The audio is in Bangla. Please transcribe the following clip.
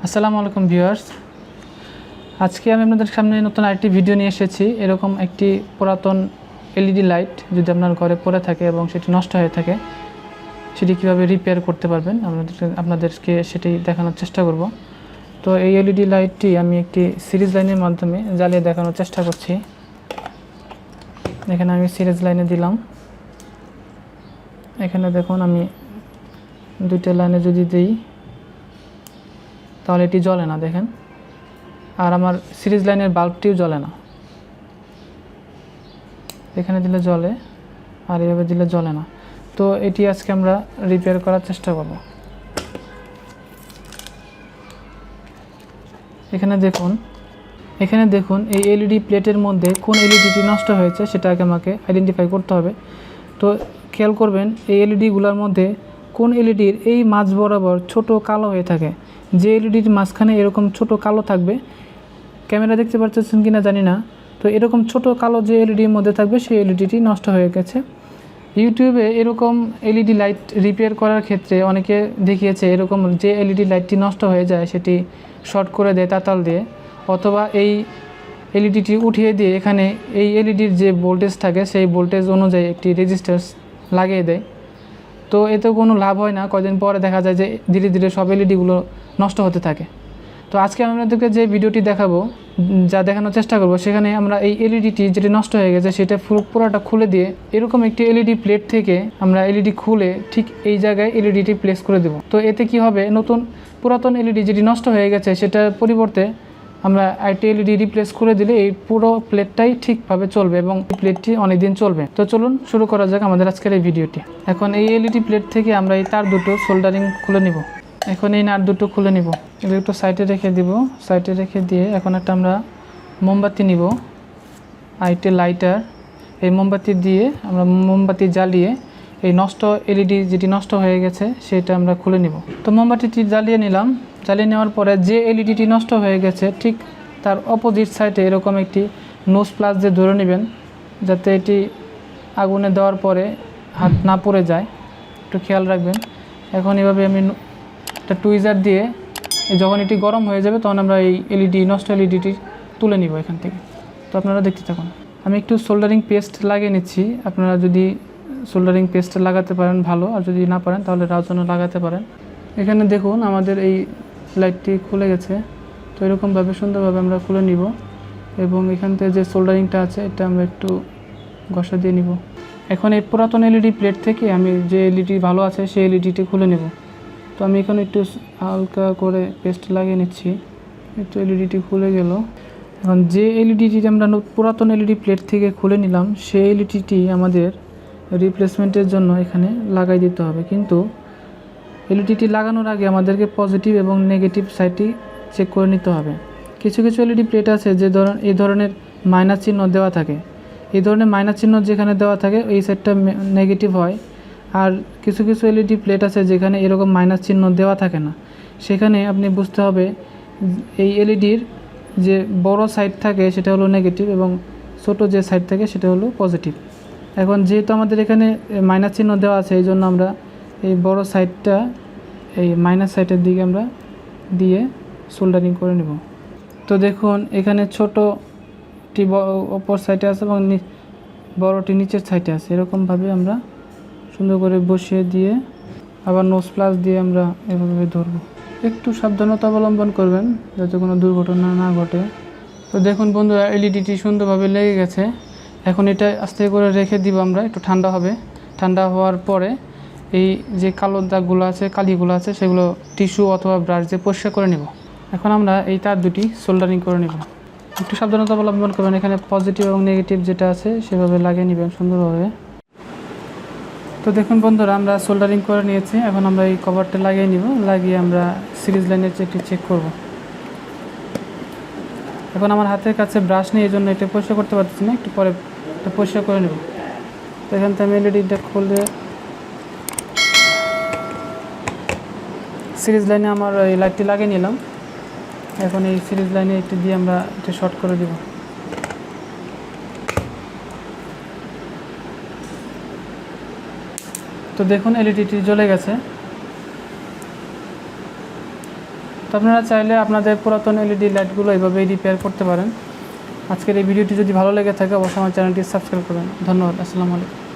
আসসালামু আলাইকুম ভিউয়ার্স, আজকে আমি আপনাদের সামনে নতুন আরেকটি ভিডিও নিয়ে এসেছি। এরকম একটি পুরাতন এলইডি লাইট যদি আপনার ঘরে পড়ে থাকে এবং সেটি নষ্ট হয়ে থাকে, সেটি কীভাবে রিপেয়ার করতে পারবেন আপনাদেরকে সেটি দেখানোর চেষ্টা করব। তো এই এলইডি লাইটটি আমি একটি সিরিজ লাইনের মাধ্যমে জ্বালিয়ে দেখানোর চেষ্টা করছি। এখানে আমি সিরিজ লাইনে দিলাম। এখানে দেখুন আমি দুইটা লাইনে যদি দিই তাহলে এটি জ্বলে না, দেখেন। আর আমার সিরিজ লাইনের বাল্বটিও জ্বলে না। এখানে দিলে জ্বলে আর এভাবে দিলে জ্বলে না। তো এটি আজকে আমরা রিপেয়ার করার চেষ্টা করব। এখানে দেখুন এই এলইডি প্লেটের মধ্যে কোন এলইডিটি নষ্ট হয়েছে সেটা আগে আমাকে আইডেন্টিফাই করতে হবে। তো খেয়াল করবেন এই এলইডিগুলোর মধ্যে কোন এলইডির এই মাঝ বরাবর ছোট কালো হয়ে থাকে। যে এলইডির মাঝখানে এরকম ছোট কালো থাকবে, ক্যামেরা দেখতে পাচ্ছেন কিনা জানি না, তো এরকম ছোট কালো যে এলইডির মধ্যে থাকবে সেই এলইডিটি নষ্ট হয়ে গেছে। ইউটিউবে এরকম এলইডি লাইট রিপেয়ার করার ক্ষেত্রে অনেকে দেখিয়েছে এরকম যে এলইডি লাইটটি নষ্ট হয়ে যায় সেটি শর্ট করে দেয় তাতাল দিয়ে, অথবা এই এলইডিটি উঠিয়ে দিয়ে এখানে এই এলইডির যে ভোল্টেজ থাকে সেই ভোল্টেজ অনুযায়ী একটি রেজিস্ট্যান্স লাগিয়ে দেয়। তো এতে কোনো লাভ হয় না, কয়েকদিন পরে দেখা যায় যে ধীরে ধীরে সব এলইডিগুলো নষ্ট হতে থাকে। তো আজকে আমি আপনাদেরকে যে ভিডিওটি দেখাবো, যা দেখানোর চেষ্টা করব, সেখানে আমরা এই এলইডিটি যেটি নষ্ট হয়ে গেছে সেটা পুরোটা খুলে দিয়ে এরকম একটি এলইডি প্লেট থেকে আমরা এলইডি খুলে ঠিক এই জায়গায় এলইডিটি প্লেস করে দেব। তো এতে কি হবে, পুরাতন এলইডি যেটি নষ্ট হয়ে গেছে সেটার পরিবর্তে আমরা আইটি এলইডি রিপ্লেস করে দিলে এই পুরো প্লেটটাই ঠিকভাবে চলবে এবং এই প্লেটটি অনেকদিন চলবে। তো চলুন শুরু করা যাক আমাদের আজকের এই ভিডিওটি। এখন এই এলইডি প্লেট থেকে আমরা এই তার দুটো সোল্ডারিং খুলে নিব। এখন এই নাট দুটো খুলে নিব, এগুলো একটু সাইডে রেখে দিব। সাইডে রেখে দিয়ে এখন একটা আমরা মোমবাতি নিব, আইটি লাইটার। এই মোমবাতি দিয়ে আমরা মোমবাতি জ্বালিয়ে এই এলইডি যেটি নষ্ট হয়ে গেছে সেটা আমরা খুলে নিব। তো মোমবাতিটি জ্বালিয়ে নিলাম। জ্বালিয়ে নেওয়ার পরে যে এলইডিটি নষ্ট হয়ে গেছে ঠিক তার অপোজিট সাইডে এরকম একটি নোজ প্লাস দিয়ে ধরে নেবেন, যাতে এটি আগুনে দেওয়ার পরে হাত না পড়ে যায়, একটু খেয়াল রাখবেন। এখন এভাবে আমি একটা টুইজার দিয়ে যখন এটি গরম হয়ে যাবে তখন আমরা এই নষ্ট এলইডিটি তুলে নিব এখান থেকে। তো আপনারা দেখতে থাকুন। আমি একটু সোল্ডারিং পেস্ট লাগিয়ে নিচ্ছি। আপনারা যদি সোল্ডারিং পেস্ট লাগাতে পারেন ভালো, আর যদি না পারেন তাহলে রাউজনও লাগাতে পারেন। এখানে দেখুন আমাদের এই লাইটটি খুলে গেছে। তো এরকমভাবে সুন্দরভাবে আমরা খুলে নিব এবং এখান থেকে যে সোল্ডারিংটা আছে এটা আমরা একটু ঘষা দিয়ে নিব। এখন এই পুরাতন এলইডি প্লেট থেকে আমি যে এলইডি ভালো আছে সেই এলইডিটি খুলে নেব। তো আমি এখানে একটু হালকা করে পেস্ট লাগিয়ে নিচ্ছি। একটু এলইডিটি খুলে গেল। এখন যে এলইডিটি আমরা পুরাতন এলইডি প্লেট থেকে খুলে নিলাম সেই এলইডিটি আমাদের রিপ্লেসমেন্টের জন্য এখানে লাগাই দিতে হবে। কিন্তু এলইডিটি লাগানোর আগে আমাদেরকে পজিটিভ এবং নেগেটিভ সাইডটি চেক করে নিতে হবে। কিছু এলইডি প্লেট আছে যে এই ধরনের মাইনাস চিহ্ন দেওয়া থাকে। এই ধরনের মাইনাস চিহ্ন যেখানে দেওয়া থাকে এই সাইডটা নেগেটিভ হয়। আর কিছু এলইডি প্লেট আছে যেখানে এরকম মাইনাস চিহ্ন দেওয়া থাকে না। সেখানে আপনি বুঝতে হবে এই এলইডির যে বড় সাইড থাকে সেটা হলো নেগেটিভ এবং ছোট যে সাইড থাকে সেটা হলো পজিটিভ। এখন যেহেতু আমাদের এখানে মাইনাস চিহ্ন দেওয়া আছে, এই জন্য আমরা এই বড় সাইডটা এই মাইনাস সাইডের দিকে আমরা দিয়ে সোল্ডারিং করে নেব। তো দেখুন এখানে ছোটটি অপর সাইডে আছে এবং বড়টি নিচের সাইডে আছে। এরকমভাবে আমরা সুন্দর করে বসিয়ে দিয়ে আবার নোজ প্লাস দিয়ে আমরা এভাবে ধরব। একটু সাবধানতা অবলম্বন করবেন যাতে কোনো দুর্ঘটনা না ঘটে। তো দেখুন বন্ধুরা, এলইডিটি সুন্দরভাবে লেগে গেছে। এখন এটা আস্তে করে রেখে দিব আমরা, একটু ঠান্ডা হবে। ঠান্ডা হওয়ার পরে এই যে কালো দাগগুলো আছে, কালিগুলো আছে, সেগুলো টিস্যু অথবা ব্রাশ দিয়ে পরিষ্কার করে নেব। এখন আমরা এই তার দুটি সোল্ডারিং করে নেব। একটু সাবধানতা অবলম্বন করবেন, এখানে পজিটিভ এবং নেগেটিভ যেটা আছে সেভাবে লাগিয়ে নেবেন সুন্দরভাবে। তো দেখুন বন্ধুরা, আমরা সোল্ডারিং করে নিয়েছি। এখন আমরা এই কভারটা লাগিয়ে নিব। লাগিয়ে আমরা সিরিজ লাইনের একটু চেক করব। এখন আমার হাতের কাছে ব্রাশ নেই, এই জন্য এটা পরিষ্কার করতে পারতেছি না, একটু পরে এটা পরিষ্কার করে নেব। তো এখান থেকে আমি এলইডিটা খুলে সিরিজ লাইনে আমার এই লাইটটি লাগিয়ে নিলাম। এখন এই সিরিজ লাইনে একটু দিয়ে আমরা এটা শর্ট করে দেব। তো দেখুন এলইডিটি জ্বলে গেছে। তো আপনারা চাইলে আপনাদের পুরাতন এলইডি লাইটগুলো এইভাবেই রিপেয়ার করতে পারেন। আজকের এই ভিডিওটি যদি ভালো লেগে থাকে অবশ্যই আমার চ্যানেলটি সাবস্ক্রাইব করবেন। ধন্যবাদ। আসসালামু আলাইকুম।